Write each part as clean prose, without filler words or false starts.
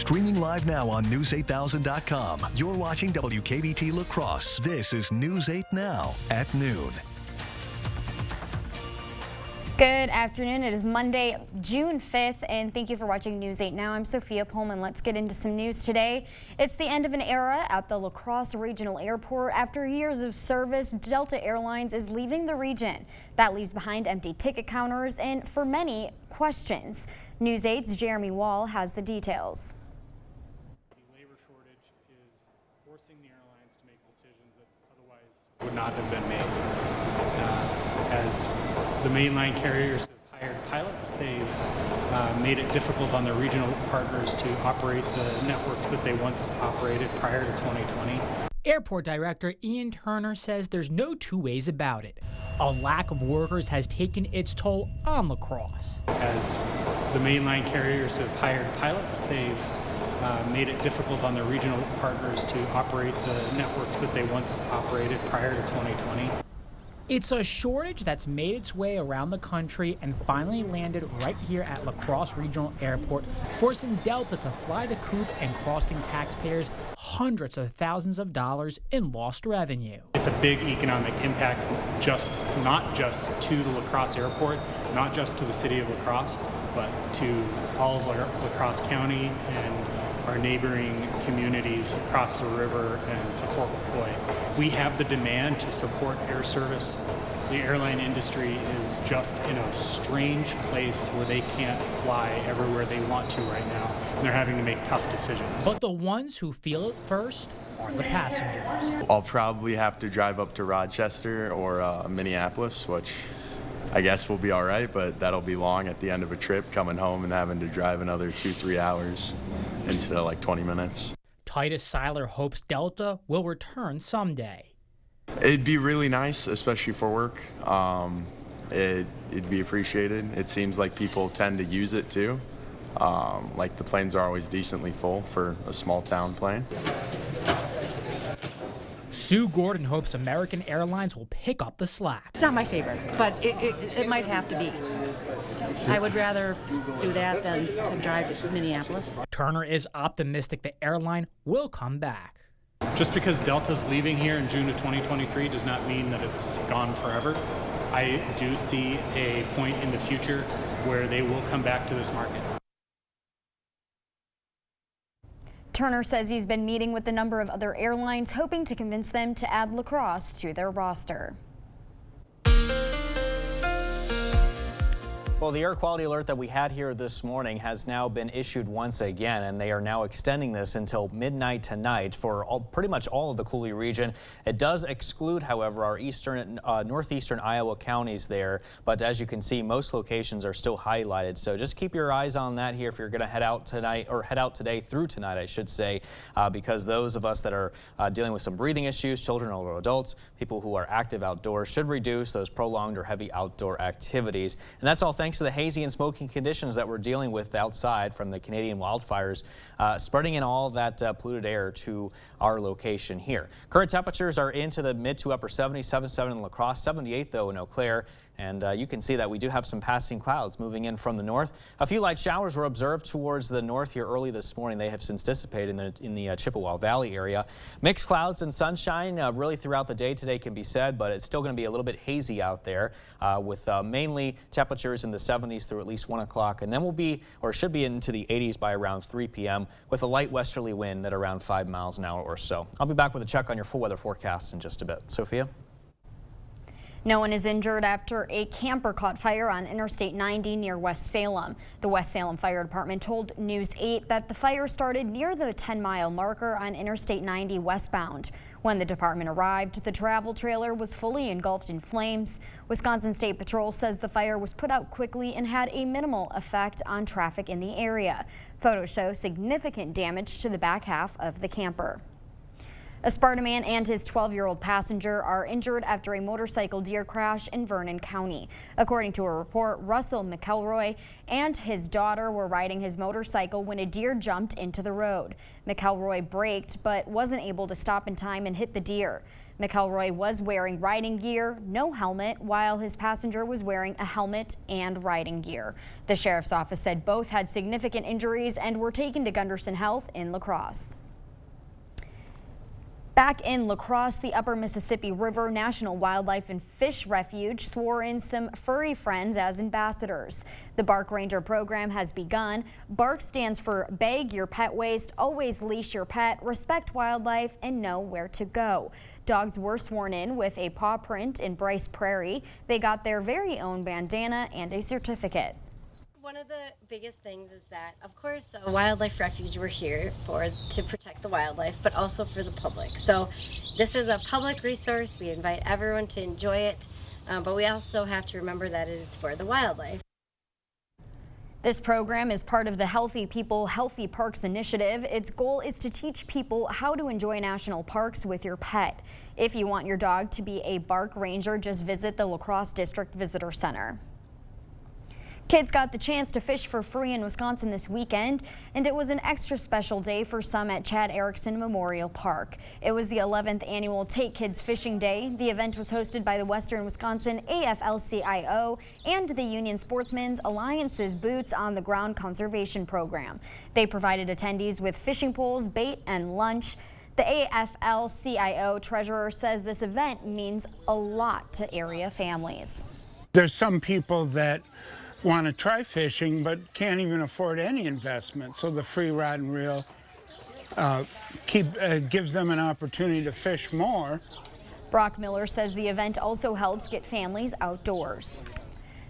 Streaming live now on News8000.com. You're watching WKBT La Crosse. This is News 8 Now at noon. Good afternoon. It is Monday, June 5th, and thank you for watching News 8 Now. I'm Sophia Pullman. Let's get into some news today. It's the end of an era at the La Crosse Regional Airport. After years of service, Delta Airlines is leaving the region. That leaves behind empty ticket counters and, for many, questions. News 8's Jeremy Wall has the details. The labor shortage is forcing the airlines to make decisions that otherwise would not have been made. As the mainline carriers have hired pilots, they've made it difficult on their regional partners to operate the networks that they once operated prior to 2020. Airport Director Ian Turner says there's no two ways about it. A lack of workers has taken its toll on La Crosse. As the mainline carriers have hired pilots, they've made it difficult on their regional partners to operate the networks that they once operated prior to 2020. It's a shortage that's made its way around the country and finally landed right here at La Crosse Regional Airport, forcing Delta to fly the coop and costing taxpayers hundreds of thousands of dollars in lost revenue. It's a big economic impact, not just to the La Crosse Airport, not just to the city of La Crosse, but to all of La Crosse County and our neighboring communities across the river and to Fort McCoy. We have the demand to support air service. The airline industry is just in a strange place where they can't fly everywhere they want to right now, and they're having to make tough decisions. But the ones who feel it first are the passengers. I'll probably have to drive up to Rochester or Minneapolis, which I guess will be all right, but that'll be long at the end of a trip, coming home and having to drive another 2-3 hours instead of like 20 minutes. Titus Seiler hopes Delta will return someday. It'd be really nice, especially for work. It'd be appreciated. It seems like people tend to use it too. Like the planes are always decently full for a small town plane. Sue Gordon hopes American Airlines will pick up the slack. It's not my favorite, but it might have to be. I would rather do that than to drive to Minneapolis. Turner is optimistic the airline will come back. Just because Delta's leaving here in June of 2023 does not mean that it's gone forever. I do see a point in the future where they will come back to this market. Turner says he's been meeting with a number of other airlines, hoping to convince them to add La Crosse to their roster. Well, the air quality alert that we had here this morning has now been issued once again, and they are now extending this until midnight tonight for pretty much all of the Coulee region. It does exclude, however, our eastern, northeastern Iowa counties there, but as you can see, most locations are still highlighted. So just keep your eyes on that here if you're going to head out tonight, or head out today through tonight, I should say, because those of us that are dealing with some breathing issues, children or adults, people who are active outdoors, should reduce those prolonged or heavy outdoor activities. And that's all thanks to the hazy and smoky conditions that we're dealing with outside from the Canadian wildfires, spreading in all that polluted air to our location here. Current temperatures are into the mid to upper 70s, 77 in La Crosse, 78 though in Eau Claire. And you can see that we do have some passing clouds moving in from the north. A few light showers were observed towards the north here early this morning. They have since dissipated in the Chippewa Valley area. Mixed clouds and sunshine really throughout the day today can be said, but it's still going to be a little bit hazy out there with mainly temperatures in the 70s through at least 1 o'clock. And then we'll be, or should be, into the 80s by around 3 p.m. with a light westerly wind at around 5 miles an hour or so. I'll be back with a check on your full weather forecast in just a bit. Sophia? No one is injured after a camper caught fire on Interstate 90 near West Salem. The West Salem Fire Department told News 8 that the fire started near the 10-mile marker on Interstate 90 westbound. When the department arrived, the travel trailer was fully engulfed in flames. Wisconsin State Patrol says the fire was put out quickly and had a minimal effect on traffic in the area. Photos show significant damage to the back half of the camper. A Sparta man and his 12-year-old passenger are injured after a motorcycle deer crash in Vernon County. According to a report, Russell McElroy and his daughter were riding his motorcycle when a deer jumped into the road. McElroy braked but wasn't able to stop in time and hit the deer. McElroy was wearing riding gear, no helmet, while his passenger was wearing a helmet and riding gear. The sheriff's office said both had significant injuries and were taken to Gunderson Health in La Crosse. Back in La Crosse, the Upper Mississippi River National Wildlife and Fish Refuge swore in some furry friends as ambassadors. The Bark Ranger program has begun. BARK stands for Bag Your Pet Waste, Always Leash Your Pet, Respect Wildlife, and Know Where to Go. Dogs were sworn in with a paw print in Bryce Prairie. They got their very own bandana and a certificate. One of the biggest things is that, of course, a wildlife refuge, we're here to protect the wildlife, but also for the public. So this is a public resource. We invite everyone to enjoy it, but we also have to remember that it is for the wildlife. This program is part of the Healthy People, Healthy Parks initiative. Its goal is to teach people how to enjoy national parks with your pet. If you want your dog to be a Bark Ranger, just visit the La Crosse District Visitor Center. Kids got the chance to fish for free in Wisconsin this weekend, and it was an extra special day for some at Chad Erickson Memorial Park. It was the 11th annual Take Kids Fishing Day. The event was hosted by the Western Wisconsin AFL-CIO and the Union Sportsmen's Alliance's Boots on the Ground Conservation Program. They provided attendees with fishing poles, bait, and lunch. The AFL-CIO treasurer says this event means a lot to area families. There's some people that want to try fishing but can't even afford any investment, so the free rod and reel gives them an opportunity to fish more. Brock Miller says the event also helps get families outdoors.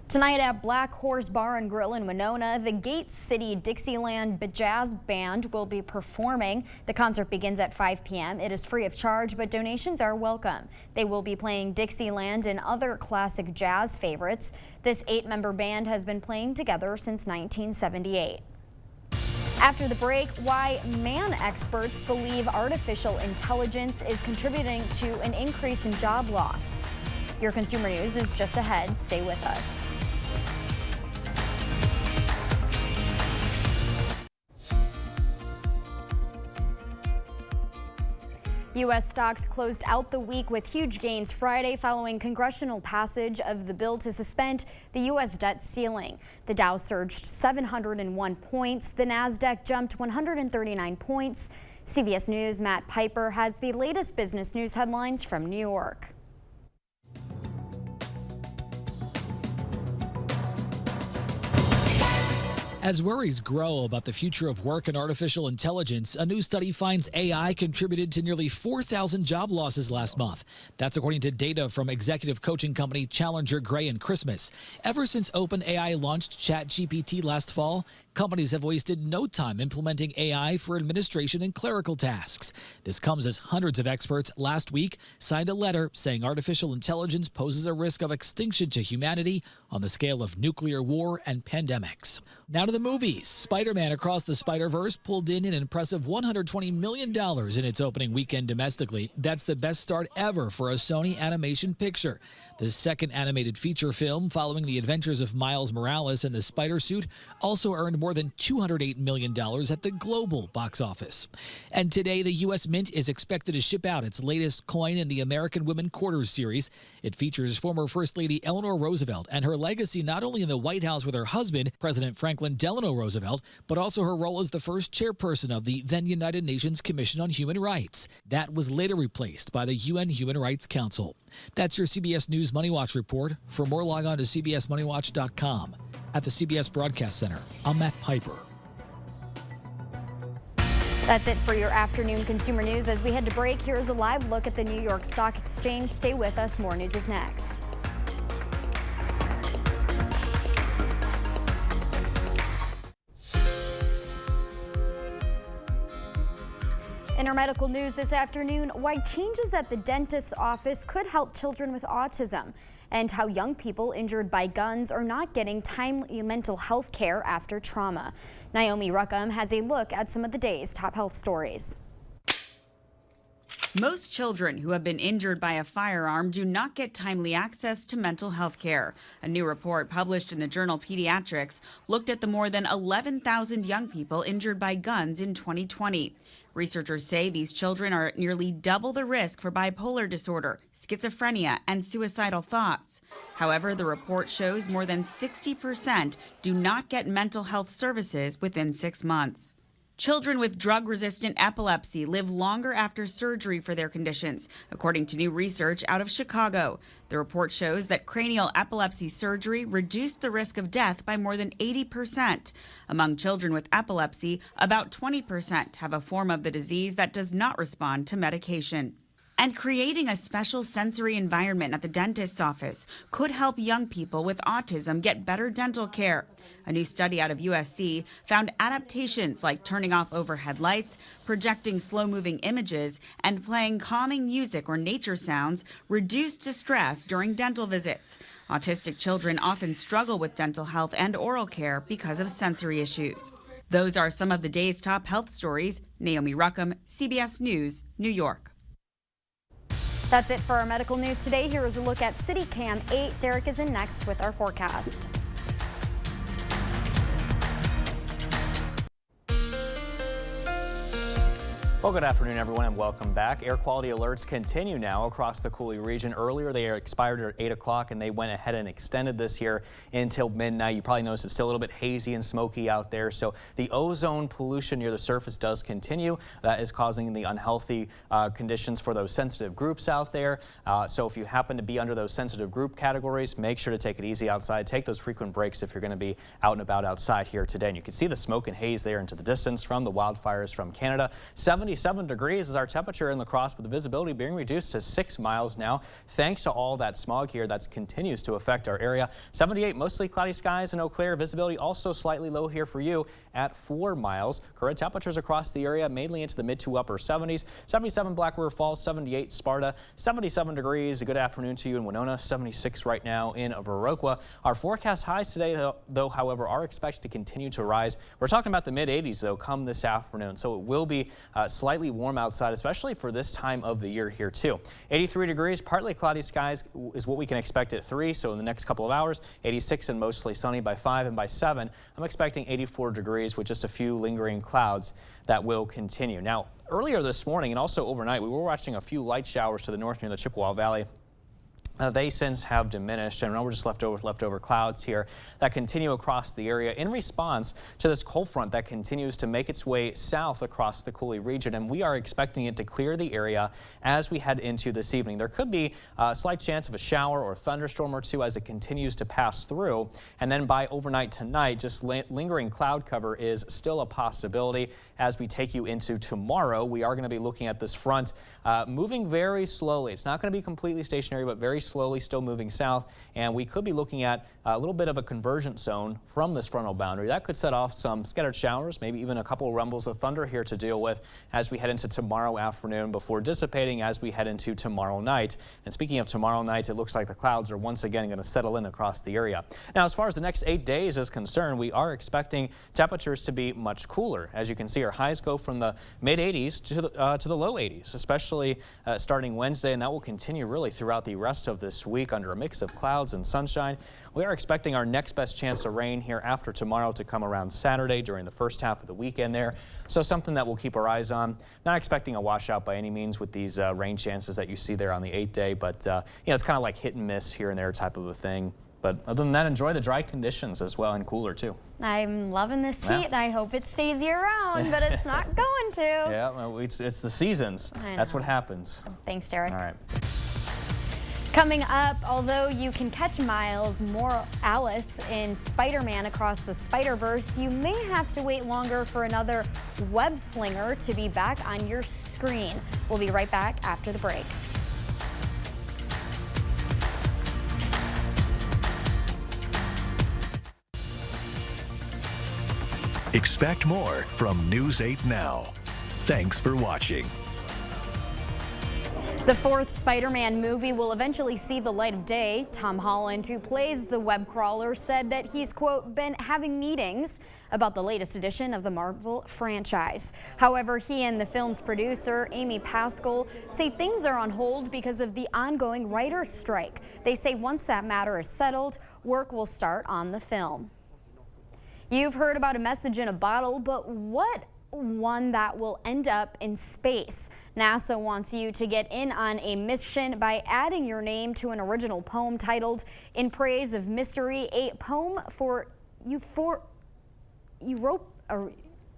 Tonight at Black Horse Bar and Grill in Winona, the Gate City Dixieland Jazz Band will be performing. The concert begins at 5 p.m. It is free of charge, but donations are welcome. They will be playing Dixieland and other classic jazz favorites. This 8-member band has been playing together since 1978. After the break, why man experts believe artificial intelligence is contributing to an increase in job loss. Your consumer news is just ahead. Stay with us. U.S. stocks closed out the week with huge gains Friday following congressional passage of the bill to suspend the U.S. debt ceiling. The Dow surged 701 points. The Nasdaq jumped 139 points. CBS News' Matt Piper has the latest business news headlines from New York. As worries grow about the future of work and artificial intelligence, a new study finds AI contributed to nearly 4,000 job losses last month. That's according to data from executive coaching company Challenger Gray and Christmas. Ever since OpenAI launched ChatGPT last fall, companies have wasted no time implementing AI for administration and clerical tasks. This comes as hundreds of experts last week signed a letter saying artificial intelligence poses a risk of extinction to humanity on the scale of nuclear war and pandemics. Now to the movies. Spider-Man Across the Spider-Verse pulled in an impressive $120 million in its opening weekend domestically. That's the best start ever for a Sony animation picture. The second animated feature film following the adventures of Miles Morales and the Spider Suit also earned more than $208 million at the global box office. And today, the U.S. Mint is expected to ship out its latest coin in the American Women Quarters series. It features former First Lady Eleanor Roosevelt and her legacy not only in the White House with her husband, President Franklin Delano Roosevelt, but also her role as the first chairperson of the then United Nations Commission on Human Rights. That was later replaced by the UN Human Rights Council. That's your CBS News Money Watch report. For more, log on to cbsmoneywatch.com. At the CBS Broadcast Center, I'm Matt Piper. That's it for your afternoon consumer news. As we head to break, here's a live look at the New York Stock Exchange. Stay with us. More news is next. In our medical news this afternoon, why changes at the dentist's office could help children with autism, and how young people injured by guns are not getting timely mental health care after trauma. Naomi Ruckham has a look at some of the day's top health stories. Most children who have been injured by a firearm do not get timely access to mental health care. A new report published in the journal Pediatrics looked at the more than 11,000 young people injured by guns in 2020. Researchers say these children are at nearly double the risk for bipolar disorder, schizophrenia, and suicidal thoughts. However, the report shows more than 60% do not get mental health services within 6 months. Children with drug-resistant epilepsy live longer after surgery for their conditions, according to new research out of Chicago. The report shows that cranial epilepsy surgery reduced the risk of death by more than 80%. Among children with epilepsy, about 20% have a form of the disease that does not respond to medication. And creating a special sensory environment at the dentist's office could help young people with autism get better dental care. A new study out of USC found adaptations like turning off overhead lights, projecting slow-moving images, and playing calming music or nature sounds reduced distress during dental visits. Autistic children often struggle with dental health and oral care because of sensory issues. Those are some of the day's top health stories. Naomi Ruckham, CBS News, New York. That's it for our medical news today. Here is a look at City Cam 8. Derek is in next with our forecast. Well, good afternoon, everyone, and welcome back. Air quality alerts continue now across the Cooley region. Earlier, they expired at 8 o'clock, and they went ahead and extended this here until midnight. You probably noticed it's still a little bit hazy and smoky out there, so the ozone pollution near the surface does continue. That is causing the unhealthy conditions for those sensitive groups out there. So if you happen to be under those sensitive group categories, make sure to take it easy outside. Take those frequent breaks if you're going to be out and about outside here today. And you can see the smoke and haze there into the distance from the wildfires from Canada. 77 degrees is our temperature in La Crosse, but the visibility being reduced to 6 miles now thanks to all that smog here that continues to affect our area. 78, mostly cloudy skies in Eau Claire. Visibility also slightly low here for you at 4 miles. Current temperatures across the area mainly into the mid to upper 70s. 77 Black River Falls, 78 Sparta, 77 degrees. A good afternoon to you in Winona. 76 right now in Viroqua. Our forecast highs today, though, however, are expected to continue to rise. We're talking about the mid 80s, though, come this afternoon. So it will be slightly warm outside, especially for this time of the year here, too. 83 degrees, partly cloudy skies is what we can expect at 3. So in the next couple of hours, 86 and mostly sunny by 5, and by 7, I'm expecting 84 degrees with just a few lingering clouds that will continue. Now, earlier this morning and also overnight, we were watching a few light showers to the north near the Chippewa Valley. They since have diminished, and now we're just left over with leftover clouds here that continue across the area in response to this cold front that continues to make its way south across the Cooley region, and we are expecting it to clear the area as we head into this evening. There could be a slight chance of a shower or thunderstorm or two as it continues to pass through, and then by overnight tonight, just lingering cloud cover is still a possibility. As we take you into tomorrow, we are going to be looking at this front moving very slowly. It's not going to be completely stationary, but very slowly still moving south, and we could be looking at a little bit of a convergence zone from this frontal boundary. That could set off some scattered showers, maybe even a couple of rumbles of thunder here to deal with as we head into tomorrow afternoon before dissipating as we head into tomorrow night. And speaking of tomorrow night, it looks like the clouds are once again going to settle in across the area. Now, as far as the next 8 days is concerned, we are expecting temperatures to be much cooler. As you can see, our highs go from the mid 80s to the low 80s, especially starting Wednesday, and that will continue really throughout the rest of this week under a mix of clouds and sunshine. We are expecting our next best chance of rain here after tomorrow to come around Saturday during the first half of the weekend there. So something that we'll keep our eyes on. Not expecting a washout by any means with these rain chances that you see there on the 8th day, but it's kind of like hit and miss here and there type of a thing. But other than that, enjoy the dry conditions as well, and cooler too. I'm loving this heat. I hope it stays year-round, but it's not going to. Yeah, well, it's the seasons. That's what happens. Thanks, Derek. All right. Coming up, although you can catch Miles Morales in Spider-Man Across the Spider-Verse, you may have to wait longer for another web slinger to be back on your screen. We'll be right back after the break. Expect more from News 8 Now. Thanks for watching. The fourth Spider-Man movie will eventually see the light of day. Tom Holland, who plays the web crawler, said that he's, quote, been having meetings about the latest edition of the Marvel franchise. However, he and the film's producer, Amy Pascal, say things are on hold because of the ongoing writer's strike. They say once that matter is settled, work will start on the film. You've heard about a message in a bottle, but what one that will end up in space? NASA wants you to get in on a mission by adding your name to an original poem titled In Praise of Mystery, a poem for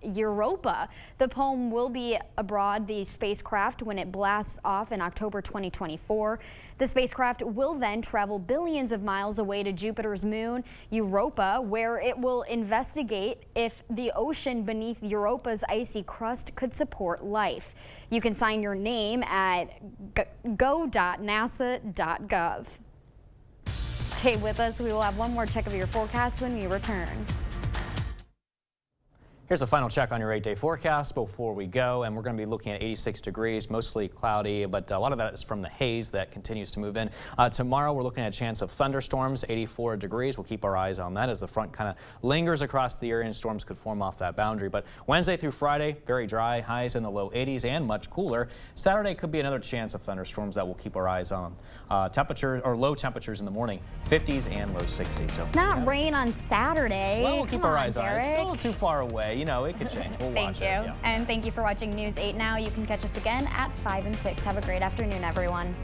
Europa. The poem will be aboard the spacecraft when it blasts off in October 2024. The spacecraft will then travel billions of miles away to Jupiter's moon, Europa, where it will investigate if the ocean beneath Europa's icy crust could support life. You can sign your name at go.nasa.gov. Stay with us. We will have one more check of your forecast when we return. Here's a final check on your 8-day forecast before we go, and we're going to be looking at 86 degrees, mostly cloudy, but a lot of that is from the haze that continues to move in. Tomorrow, we're looking at a chance of thunderstorms, 84 degrees. We'll keep our eyes on that as the front kind of lingers across the area and storms could form off that boundary. But Wednesday through Friday, very dry, highs in the low 80s and much cooler. Saturday could be another chance of thunderstorms that we'll keep our eyes on. Temperatures or low temperatures in the morning, 50s and low 60s. So not rain on Saturday. Well, we'll keep our eyes on it. It's Derek. still too far away. You know, it could change. We'll watch it. Thank you. Yeah. And thank you for watching News 8 Now. You can catch us again at 5 and 6. Have a great afternoon, everyone.